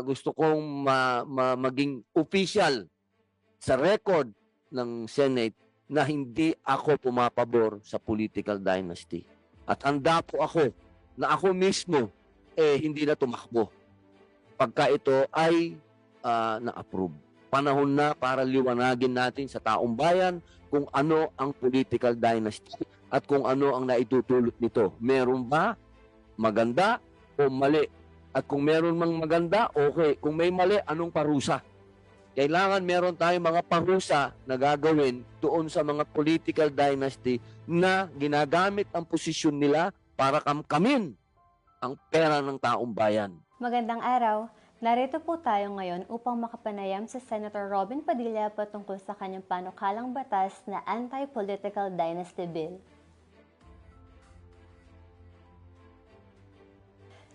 gusto kong maging official sa record ng Senate na hindi ako pumapabor sa political dynasty. At handa po ako na ako mismo hindi na tumakbo pagka ito ay na-approve. Panahon na para liwanagin natin sa taong bayan kung ano ang political dynasty at kung ano ang naitutulot nito. Meron ba maganda o mali? At kung meron mang maganda, okay. Kung may mali, anong parusa? Kailangan meron tayong mga parusa na gagawin doon sa mga political dynasty na ginagamit ang posisyon nila para kamkamin ang pera ng taong bayan. Magandang araw. Narito po tayo ngayon upang makapanayam si Senator Robin Padilla patungkol sa kanyang panukalang batas na Anti-Political Dynasty Bill.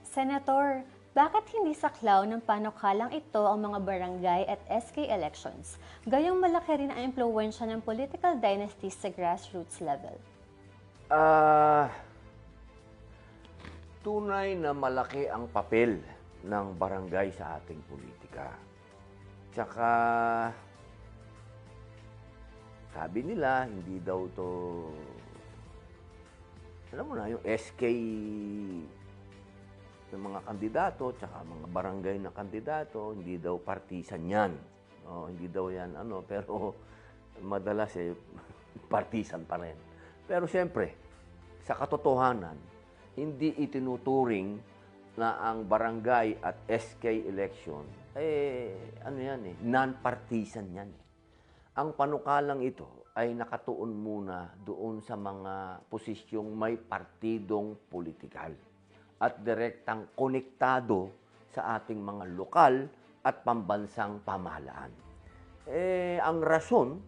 Senator, bakit hindi saklaw ng panukalang ito ang mga barangay at SK elections? Gayong malaki rin ang impluwensya ng political dynasties sa grassroots level. Tunay na malaki ang papel ng barangay sa ating politika. Tsaka, sabi nila, hindi daw to, alam mo na, yung SK ng mga kandidato, tsaka mga barangay na kandidato, hindi daw partisan yan. Hindi daw yan, pero madalas partisan pa rin. Pero siyempre, sa katotohanan, hindi itinuturing na ang barangay at SK election, non-partisan yan. Ang panukalang ito ay nakatuon muna doon sa mga posisyong may partidong politikal at direktang konektado sa ating mga lokal at pambansang pamahalaan. Ang rason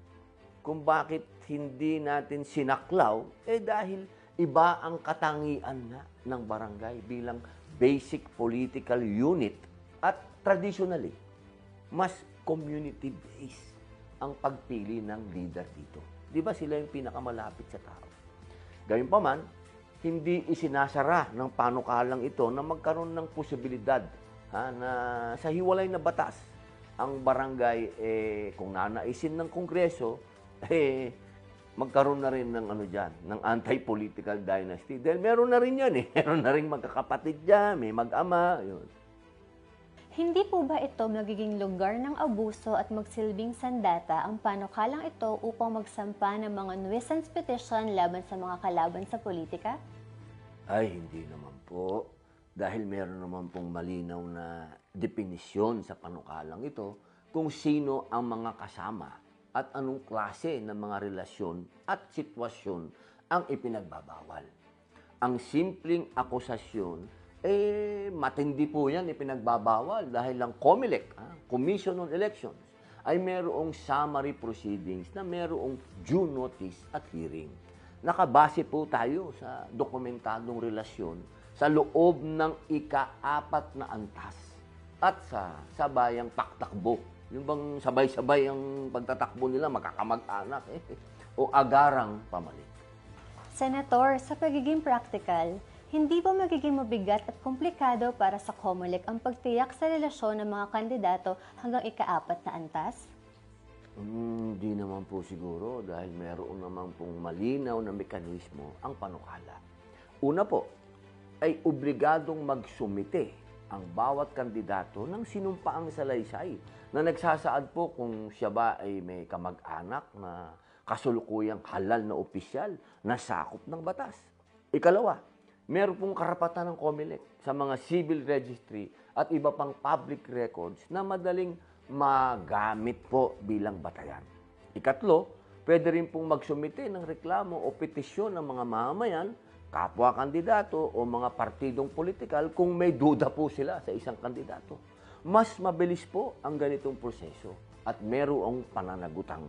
kung bakit hindi natin sinaklaw, dahil iba ang katangian na ng barangay bilang basic political unit at traditionally, mas community-based ang pagpili ng leader dito. Di ba sila yung pinakamalapit sa tao? Gayunpaman, hindi isinasara ng panukalang ito na magkaroon ng posibilidad na sa hiwalay na batas ang barangay, kung nanaisin ng Kongreso, magkaroon na rin ng ng anti-political dynasty. Dahil meron na rin yan Meron na rin magkakapatid dyan, may mag-ama, yun. Hindi po ba ito magiging lugar ng abuso at magsilbing sandata ang panukalang ito upang magsampa ng mga nuisance petition laban sa mga kalaban sa politika? Ay, hindi naman po. Dahil meron naman pong malinaw na definisyon sa panukalang ito kung sino ang mga kasama at anong klase ng mga relasyon at sitwasyon ang ipinagbabawal. Ang simpleng akusasyon, matindi po yan ipinagbabawal dahil lang COMELEC, Commission on Elections, ay merong summary proceedings na merong due notice at hearing. Nakabase po tayo sa dokumentadong relasyon sa loob ng ika-4 na antas at sa sabayang taktakbo. Yung bang sabay-sabay ang pagtatakbo nila, makakamag-anak o agarang pamalit. Senator, sa pagiging practical, hindi ba magiging mabigat at komplikado para sa COMELEC ang pagtiyak sa relasyon ng mga kandidato hanggang ika-4 na antas? Hindi naman po siguro dahil meron naman pong malinaw na mekanismo ang panukala. Una po, ay obligadong magsumite ang bawat kandidato ng sinumpaang salaysay na nagsasaad po kung siya ba ay may kamag-anak na kasulukuyang halal na opisyal na sakop ng batas. Ikalawa, meron pong karapatan ng COMELEC sa mga civil registry at iba pang public records na madaling magamit po bilang batayan. Ikatlo, pwede rin pong magsumite ng reklamo o petisyon ng mga mamamayan, kapwa kandidato o mga partidong politikal kung may duda po sila sa isang kandidato. Mas mabilis po ang ganitong proseso at merong pananagutang.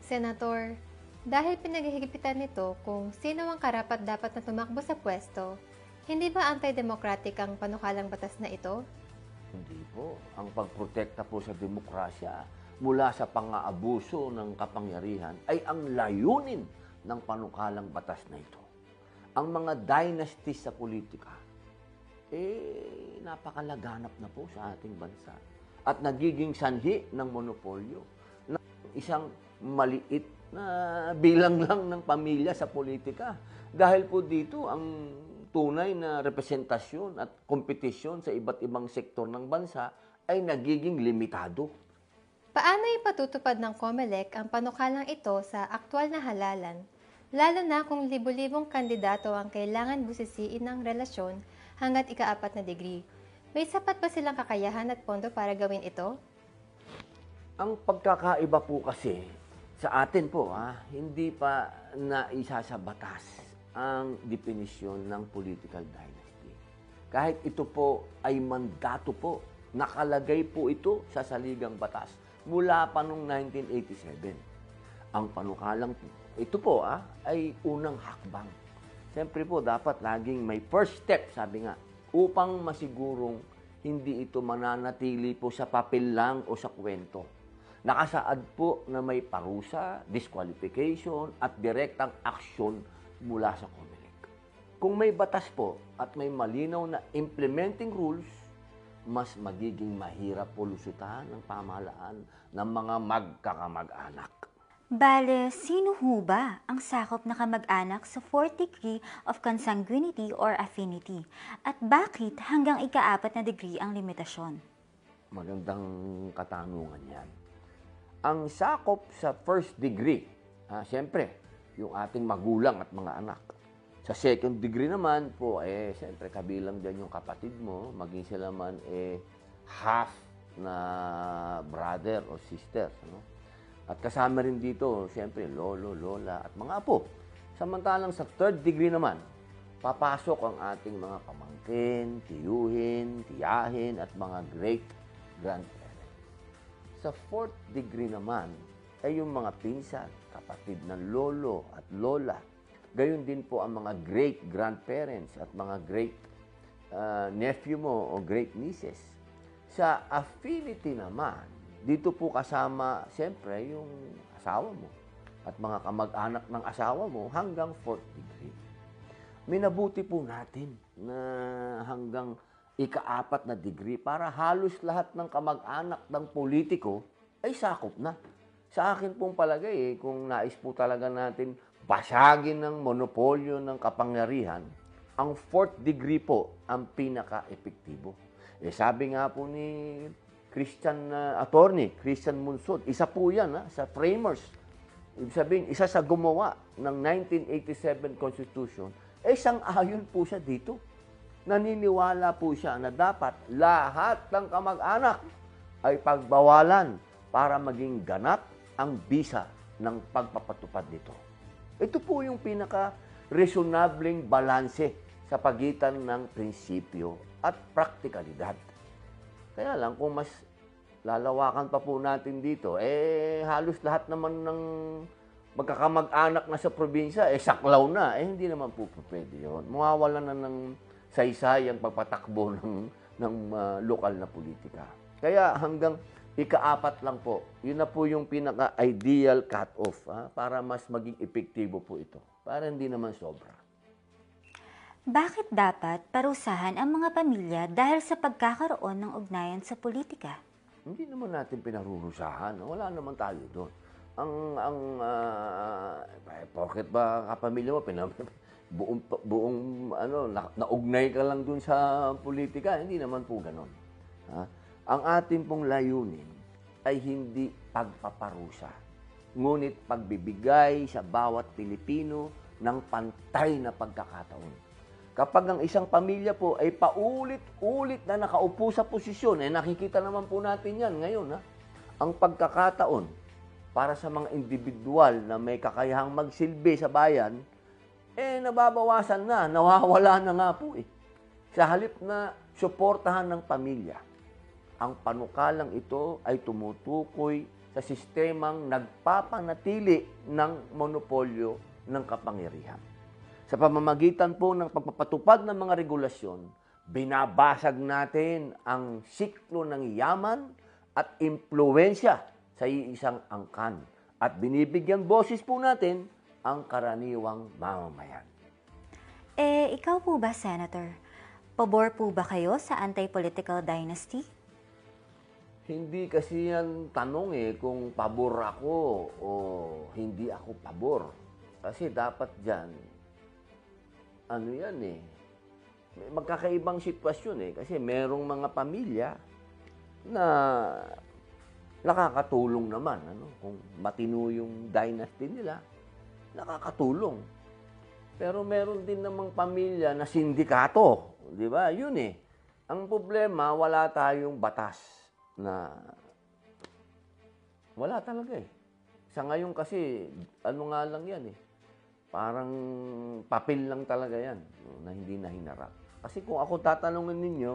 Senator, dahil pinaghihigipitan nito kung sino ang karapat-dapat na tumakbo sa pwesto, hindi ba anti-democratic ang panukalang batas na ito? Hindi po. Ang pagprotekta po sa demokrasya mula sa pang-aabuso ng kapangyarihan ay ang layunin ng panukalang batas na ito. Ang mga dynasties sa politika, napakalaganap na po sa ating bansa. At nagiging sanhi ng monopolyo ng isang maliit na bilang lang ng pamilya sa politika. Dahil po dito, ang tunay na representasyon at kompetisyon sa iba't ibang sektor ng bansa ay nagiging limitado. Paano ipatutupad ng COMELEC ang panukalang ito sa aktwal na halalan, lalo na kung libo-libong kandidato ang kailangan busisiin ng relasyon hanggat ika-4 na degree? May sapat ba silang kakayahan at pondo para gawin ito? Ang pagkakaiba po kasi sa atin po, hindi pa naisa sa batas ang definisyon ng political dynasty. Kahit ito po ay mandato po, nakalagay po ito sa saligang batas mula pa noong 1987. Ang panukalang ito po ay unang hakbang. Siyempre po, dapat laging may first step, sabi nga, upang masigurong hindi ito mananatili po sa papel lang o sa kwento. Nakasaad po na may parusa, disqualification, at direktang aksyon mula sa COMELEC. Kung may batas po at may malinaw na implementing rules, mas magiging mahirap po lusutan ng pamahalaan ng mga magkakamag-anak. Bale, sino ho ba ang sakop na kamag-anak sa 4th degree of consanguinity or affinity? At bakit hanggang ika-4 na degree ang limitasyon? Magandang katanungan yan. Ang sakop sa 1st degree, siyempre, yung ating magulang at mga anak. Sa 2nd degree naman po, siyempre kabilang dyan yung kapatid mo, maging sila man half na brother or sister. Ano? At kasama rin dito, siyempre, lolo, lola at mga apo. Samantalang sa 3rd degree naman, papasok ang ating mga pamangkin, tiyuhin, tiyahin at mga great-grandparents. Sa 4th degree naman, ay yung mga pinsan, kapatid ng lolo at lola. Gayon din po ang mga great-grandparents at mga great-nephew mo o great-nieces. Sa affinity naman, dito po kasama, siyempre, yung asawa mo at mga kamag-anak ng asawa mo hanggang 4th degree. Minabuti po natin na hanggang ika-4 na degree para halos lahat ng kamag-anak ng politiko ay sakop na. Sa akin pong palagay, kung nais po talaga natin basagin ng monopolyo ng kapangyarihan, ang 4th degree po ang pinaka-epektibo. Sabi nga po ni attorney Christian Munsod, isa po yan sa framers. Ibig sabihin, isa sa gumawa ng 1987 Constitution, sang-ayon po siya dito. Naniniwala po siya na dapat lahat ng kamag-anak ay pagbawalan para maging ganap ang bisa ng pagpapatupad nito. Ito po yung pinaka-resonableng balanse sa pagitan ng prinsipyo at praktikalidad. Kaya lang, kung mas lalawakan pa po natin dito, halos lahat naman ng magkakamag-anak na sa probinsya, saklaw na. Hindi naman po pwede yun. Mawawalan na ng saysay ang pagpatakbo ng lokal na politika. Kaya hanggang ika-4 lang po, yun na po yung pinaka-ideal cut-off para mas maging epektibo po ito. Para hindi naman sobra. Bakit dapat parusahan ang mga pamilya dahil sa pagkakaroon ng ugnayan sa politika? Hindi naman natin pinarurusahan. Wala naman tayo doon. Porket ba kapamilya mo, buong naugnay ka lang doon sa politika? Hindi naman po ganon. Ang ating pong layunin ay hindi pagpaparusa, ngunit pagbibigay sa bawat Pilipino ng pantay na pagkakataon. Kapag ang isang pamilya po ay paulit-ulit na nakaupo sa posisyon, nakikita naman po natin yan ngayon. Ang pagkakataon para sa mga individual na may kakayahang magsilbi sa bayan, nababawasan na, nawawala na nga po. Sa halip na suportahan ng pamilya, ang panukalang ito ay tumutukoy sa sistemang nagpapanatili ng monopolyo ng kapangyarihan. Sa pamamagitan po ng pagpapatupad ng mga regulasyon, binabasag natin ang siklo ng yaman at impluwensya sa iisang angkan at binibigyan boses po natin ang karaniwang mamamayan. Ikaw po ba, Senator? Pabor po ba kayo sa anti-political dynasty? Hindi kasi yan tanong kung pabor ako o hindi ako pabor. Kasi dapat dyan, ano yan may magkakaibang sitwasyon Kasi merong mga pamilya na nakakatulong naman. Kung matino yung dynasty nila, nakakatulong. Pero meron din namang pamilya na sindikato. Di ba? Yun Ang problema, wala tayong batas na wala talaga Sa ngayon kasi, ano nga lang yan parang papel lang talaga yan na hindi na hinarap. Kasi kung ako tatanungin ninyo,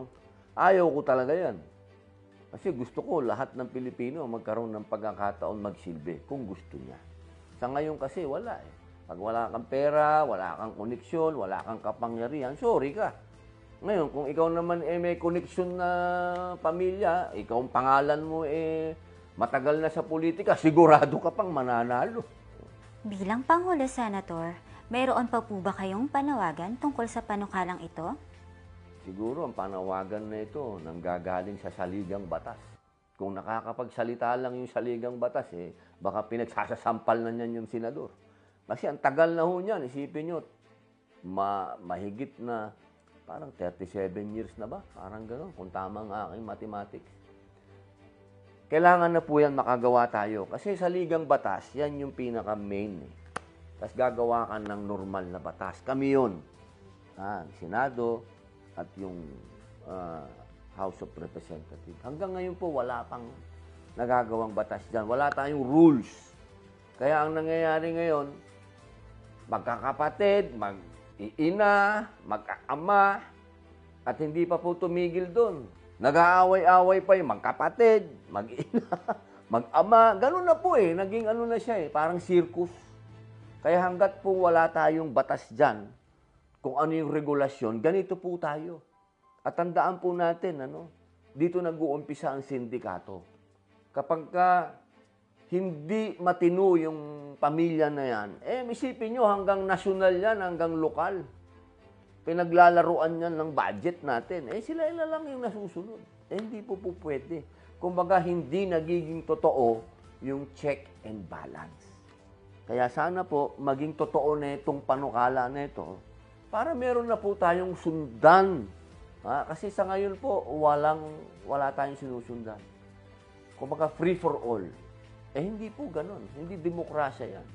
ayaw ko talaga yan. Kasi gusto ko lahat ng Pilipino magkaroon ng pagkakataon magsilbi kung gusto niya. Sa ngayon kasi wala Pag wala kang pera, wala kang koneksyon, wala kang kapangyarihan, sorry ka. Ngayon, kung ikaw naman may koneksyon na pamilya, ikaw ang pangalan mo matagal na sa politika, sigurado ka pang mananalo. Bilang Pangulo, Senator, mayroon pa po ba kayong panawagan tungkol sa panukalang ito? Siguro ang panawagan na ito nanggagaling sa saligang batas. Kung nakakapagsalita lang yung saligang batas, baka pinagsasampal na niyan yung senador. Kasi ang tagal na ho niyan, isipin nyo, mahigit na parang 37 years na ba? Parang gano'n, kung tama ang aking mathematics. Kailangan na po yan makagawa tayo. Kasi sa ligang batas, yan yung pinaka-main. Tapos gagawa ka ng normal na batas. Kami yun. Senado at yung House of Representatives. Hanggang ngayon po, wala pang nagagawang batas dyan. Wala tayong rules. Kaya ang nangyayari ngayon, magkakapatid, mag-iina, mag-ama, at hindi pa po tumigil doon. Nag-aaway-away pa yung magkapatid, mag-ina, mag-ama. Ganun na po Naging ano na siya parang circus. Kaya hanggat po wala tayong batas dyan, kung ano yung regulasyon, ganito po tayo. At tandaan po natin, dito nag-uumpisa ang sindikato. Kapag hindi matino yung pamilya na yan, isipin nyo hanggang nasyonal yan, hanggang lokal. Pinaglalaruan yan ng budget natin. Sila lang yung nasusunod. Hindi po pwede. Kumbaga, hindi nagiging totoo yung check and balance. Kaya sana po, maging totoo na itong panukala na ito para meron na po tayong sundan. Kasi sa ngayon po, wala tayong sinusundan. Kumbaga, free for all. Hindi po ganun. Hindi demokrasya yan.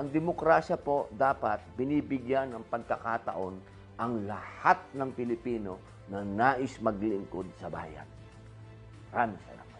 Ang demokrasya po, dapat binibigyan ng pagkakataon ang lahat ng Pilipino na nais maglingkod sa bayan. Maraming salamat.